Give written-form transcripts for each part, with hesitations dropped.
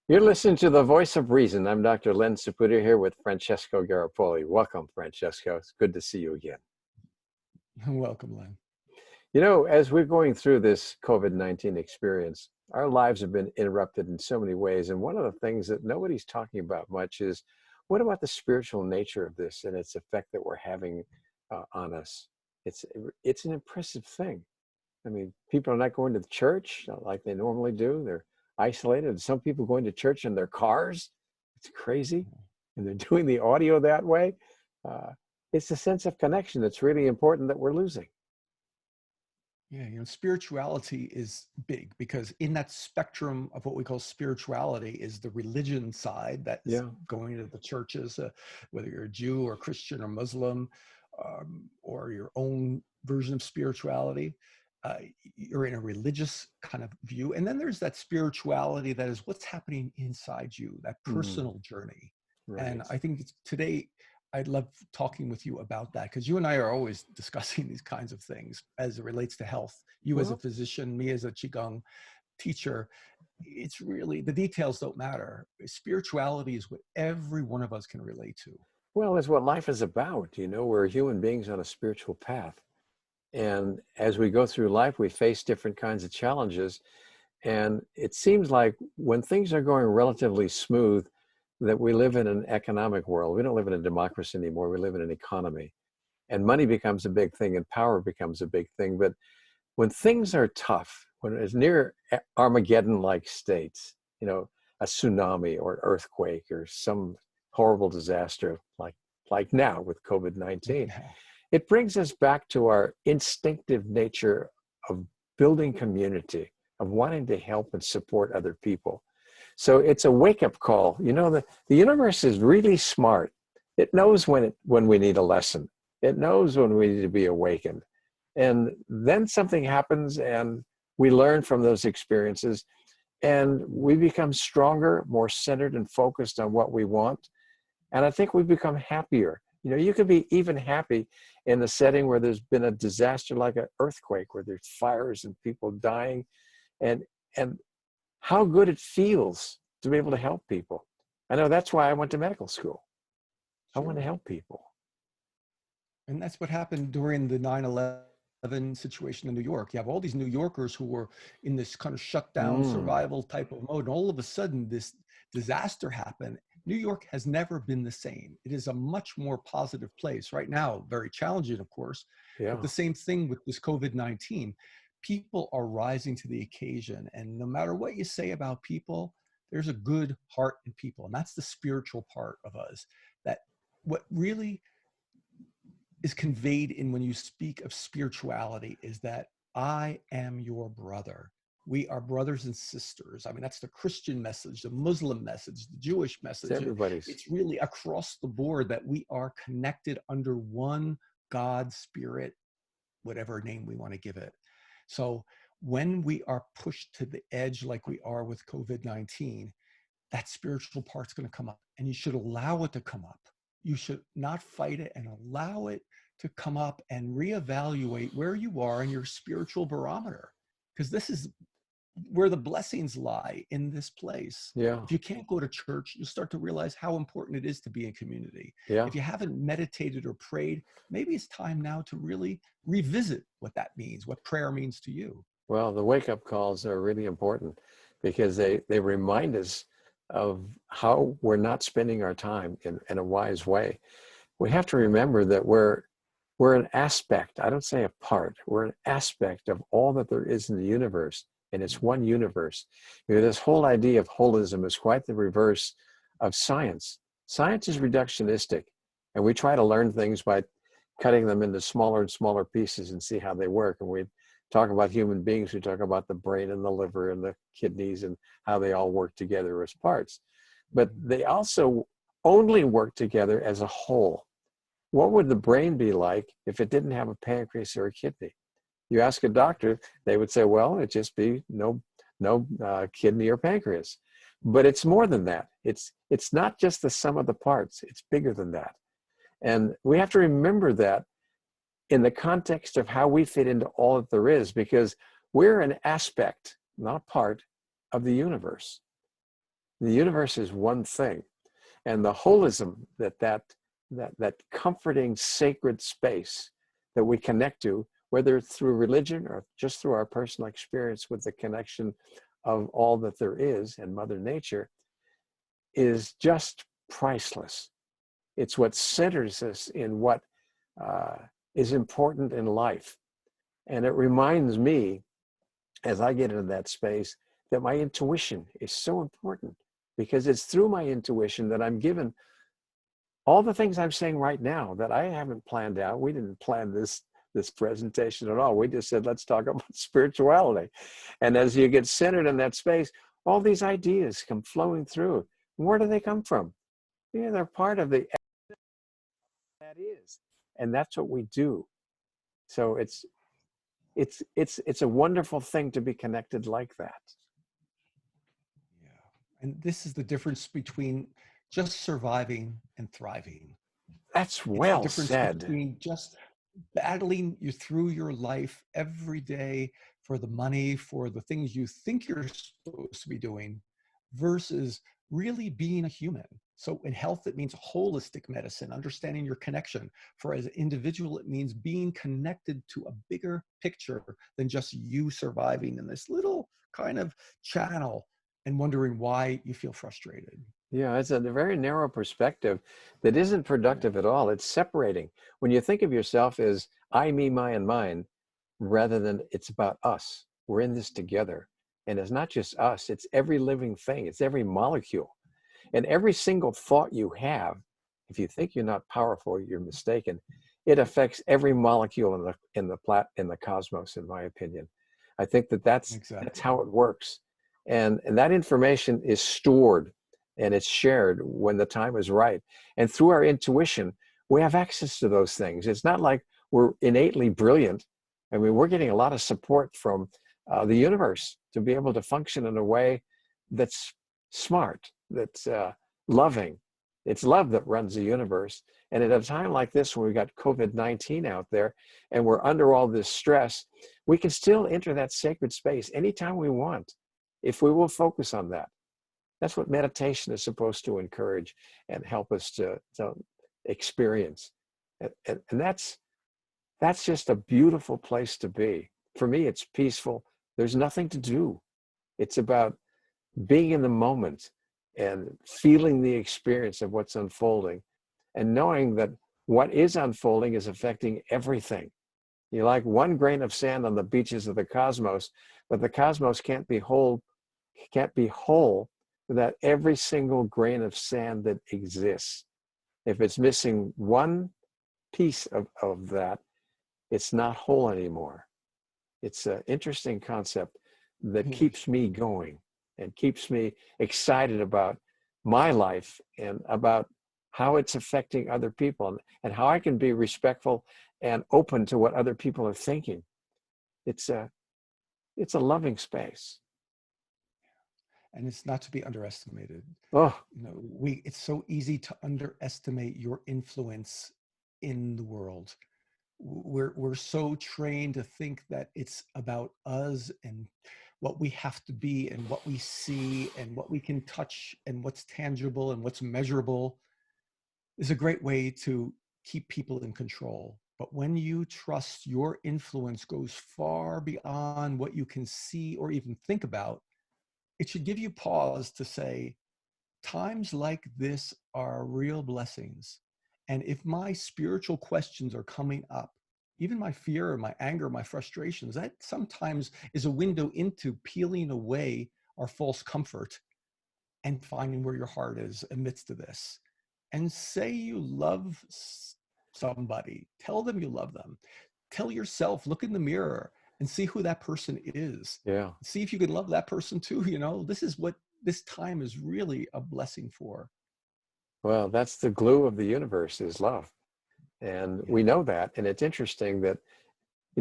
You're listening to The Voice of Reason. I'm Dr. Len Saputo here with Francesco Garripoli. Welcome, Francesco. It's good to see you again. Welcome, Len. You know, as we're going through this COVID-19 experience, our lives have been interrupted in so many ways. And one of the things that nobody's talking about much is, what about the spiritual nature of this and its effect that we're having on us? It's an impressive thing. I mean, people are not going to the church like they normally do. They're isolated. Some people going to church in their cars. It's crazy. And they're doing the audio that way. It's a sense of connection that's really important that we're losing. Yeah, spirituality is big because in that spectrum of what we call spirituality is the religion side that is going to the churches, whether you're a Jew or Christian or Muslim, or your own version of spirituality. You're in a religious kind of view. And then there's that spirituality that is what's happening inside you, that personal journey. Right. And I think today, I'd love talking with you about that because you and I are always discussing these kinds of things as it relates to health. You as a physician, me as a Qigong teacher, it's really, the details don't matter. Spirituality is what every one of us can relate to. Well, it's what life is about. You know, we're human beings on a spiritual path. And as we go through life, we face different kinds of challenges. And it seems like when things are going relatively smooth, that we live in an economic world. We don't live in a democracy anymore. We live in an economy. And money becomes a big thing and power becomes a big thing. But when things are tough, when it's near Armageddon-like states, you know, a tsunami or an earthquake or some horrible disaster like now with COVID-19, it brings us back to our instinctive nature of building community, of wanting to help and support other people. So it's a wake-up call. You know, the universe is really smart. It knows when we need a lesson. It knows when we need to be awakened. And then something happens and we learn from those experiences and we become stronger, more centered and focused on what we want. And I think we become happier. You know, you can be even happy in the setting where there's been a disaster like an earthquake, where there's fires and people dying, and how good it feels to be able to help people. I know that's why I went to medical school. I want to help people. And that's what happened during the 9/11 situation in New York. You have all these New Yorkers who were in this kind of shutdown survival type of mode. And all of a sudden this disaster happened. New York has never been the same. It is a much more positive place right now, very challenging, of course, but the same thing with this COVID-19. People are rising to the occasion. And no matter what you say about people, there's a good heart in people. And that's the spiritual part of us. That what really is conveyed in when you speak of spirituality is that I am your brother. We are brothers and sisters. I mean, that's the Christian message, the Muslim message, the Jewish message. It's really across the board that we are connected under one God, spirit, whatever name we want to give it. So when we are pushed to the edge like we are with COVID-19, that spiritual part's going to come up, and you should allow it to come up. You should not fight it and allow it to come up and reevaluate where you are in your spiritual barometer, because this is where the blessings lie, in this place. If you can't go to church, you start to realize how important it is to be in community. If you haven't meditated or prayed, maybe it's time now to really revisit what that means, what prayer means to you. Well, the wake-up calls are really important because they remind us of how we're not spending our time in a wise way. We have to remember that we're an aspect, I don't say a part, we're an aspect of all that there is in the universe. And it's one universe. You know, this whole idea of holism is quite the reverse of science. Science is reductionistic, and we try to learn things by cutting them into smaller and smaller pieces and see how they work. And we talk about human beings, we talk about the brain and the liver and the kidneys and how they all work together as parts. But they also only work together as a whole. What would the brain be like if it didn't have a pancreas or a kidney? You ask a doctor, they would say, well, it'd just be no kidney or pancreas. But it's more than that. It's not just the sum of the parts. It's bigger than that. And we have to remember that in the context of how we fit into all that there is, because we're an aspect, not part, of the universe. The universe is one thing. And the holism that comforting sacred space that we connect to, whether through religion or just through our personal experience with the connection of all that there is and Mother Nature, is just priceless. It's what centers us in what is important in life. And it reminds me, as I get into that space, that my intuition is so important, because it's through my intuition that I'm given all the things I'm saying right now that I haven't planned out. We didn't plan this presentation at all. We just said, let's talk about spirituality. And as you get centered in that space, all these ideas come flowing through. Where do they come from? Yeah, they're part of the that is. And that's what we do. So it's a wonderful thing to be connected like that. Yeah. And this is the difference between just surviving and thriving. That's It's the well difference said. between just battling you through your life every day for the money, for the things you think you're supposed to be doing, versus really being a human. So in health, it means holistic medicine, understanding your connection. For as an individual, it means being connected to a bigger picture than just you surviving in this little kind of channel and wondering why you feel frustrated. Yeah, it's a very narrow perspective that isn't productive at all. It's separating. When you think of yourself as I, me, my, and mine, rather than it's about us. We're in this together. And it's not just us, it's every living thing, it's every molecule. And every single thought you have, if you think you're not powerful, you're mistaken. It affects every molecule in the cosmos, in my opinion. I think that's Exactly. how it works. And that information is stored and it's shared when the time is right. And through our intuition, we have access to those things. It's not like we're innately brilliant. I mean, we're getting a lot of support from the universe to be able to function in a way that's smart, that's loving. It's love that runs the universe. And at a time like this, when we've got COVID-19 out there and we're under all this stress, we can still enter that sacred space anytime we want, if we will focus on that. That's what meditation is supposed to encourage and help us to experience. And that's just a beautiful place to be. For me, it's peaceful. There's nothing to do. It's about being in the moment and feeling the experience of what's unfolding and knowing that what is unfolding is affecting everything. You're like one grain of sand on the beaches of the cosmos, but the cosmos can't be whole without every single grain of sand that exists. If it's missing one piece of that, it's not whole anymore. It's an interesting concept that keeps me going and keeps me excited about my life and about how it's affecting other people and how I can be respectful and open to what other people are thinking. It's a loving space. And it's not to be underestimated. Oh, You know, it's so easy to underestimate your influence in the world. We're so trained to think that it's about us and what we have to be and what we see and what we can touch and what's tangible and what's measurable is a great way to keep people in control. But when you trust your influence goes far beyond what you can see or even think about, it should give you pause to say, times like this are real blessings. And if my spiritual questions are coming up, even my fear or my anger, my frustrations, that sometimes is a window into peeling away our false comfort and finding where your heart is amidst of this. And say you love somebody, tell them you love them. Tell yourself, look in the mirror and see who that person is. yeah. See if you can love that person too. You know, this is what this time is really a blessing for. Well, that's the glue of the universe is love. And Yeah. we know that. And it's interesting that,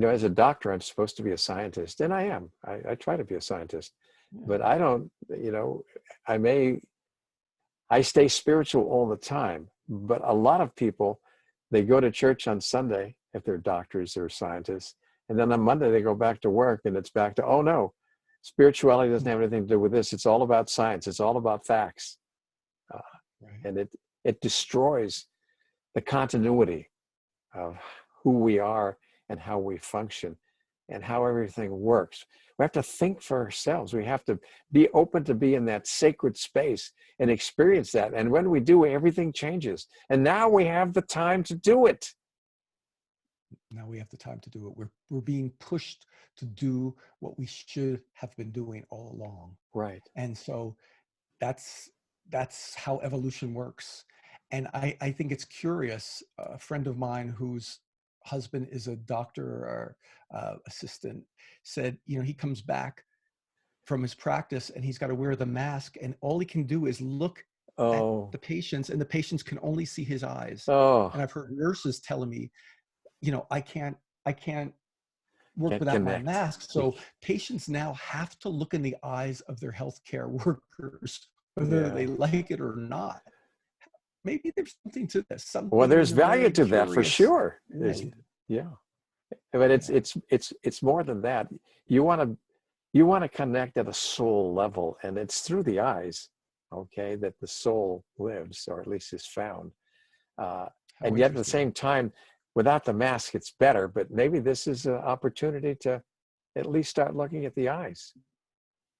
as a doctor, I'm supposed to be a scientist, and I am. I try to be a scientist, Yeah. but I don't, I stay spiritual all the time. But a lot of people, they go to church on Sunday, if they're doctors or scientists, and then on Monday they go back to work and it's back to, oh no, Spirituality doesn't have anything to do with this. It's all about science. It's all about facts. Uh, Right. and it destroys the continuity of who we are and how we function and how everything works. We have to think for ourselves. We have to be open to be in that sacred space and experience that. And when we do, everything changes. And now we have the time to do it. Now we have the time to do it. We're being pushed to do what we should have been doing all along. Right. And so that's how evolution works. And I think it's curious. A friend of mine whose husband is a doctor or assistant said, you know, he comes back from his practice and he's got to wear the mask, and all he can do is look at Oh, the patients, and the patients can only see his eyes. oh, And I've heard nurses telling me, you know, I can't work can't without my connect. mask. So patients now have to look in the eyes of their healthcare workers, whether Yeah. they like it or not. Maybe there's something to this, Well, something there's in a value very to that for curious sure. There's, way. yeah. But Yeah. it's more than that. You want to connect at a soul level, and it's through the eyes, okay, that the soul lives, or at least is found. How And yet at the interesting. same time, without the mask, it's better. But maybe this is an opportunity to at least start looking at the eyes,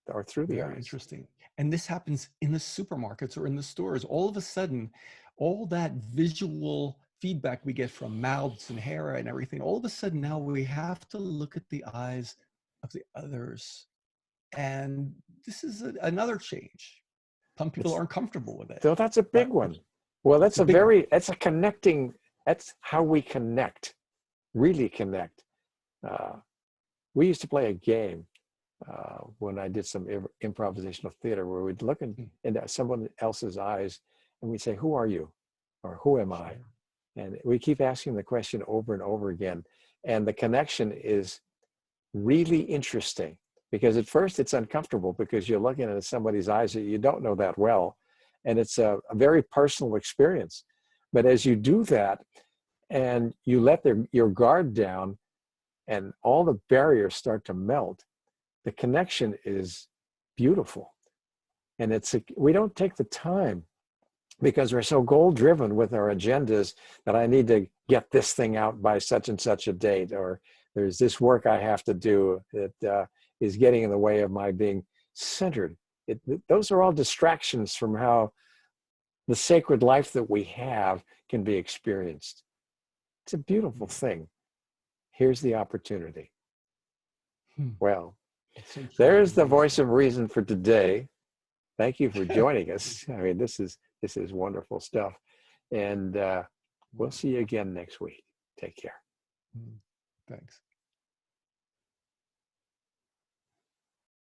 or through the Very eyes. interesting. And this happens in the supermarkets or in the stores. All of a sudden, all that visual feedback we get from mouths and hair and everything, all of a sudden now we have to look at the eyes of the others. And this is another change. Some people It's aren't comfortable with it, So that's a big but one. Well, it's a big one. that's a connecting, that's how we connect, really connect. Uh, we used to play a game when I did some improvisational theater where we'd look Mm, into someone else's eyes and we'd say, who are you? Or who am I? sure. And we keep asking the question over and over again. And the connection is really interesting because at first it's uncomfortable because you're looking at somebody's eyes that you don't know that well. And it's a very personal experience. But as you do that and you let your guard down and all the barriers start to melt, the connection is beautiful. And we don't take the time because we're so goal driven with our agendas that I need to get this thing out by such and such a date, or there's this work I have to do that is getting in the way of my being centered. Those are all distractions from how the sacred life that we have can be experienced. It's a beautiful thing. Here's the opportunity. Hmm. Well, It's so true. there's It the really voice is. of reason for today. Thank you for joining us. I mean, this is wonderful stuff. And we'll Yeah. see you again next week. Take care. Mm, thanks.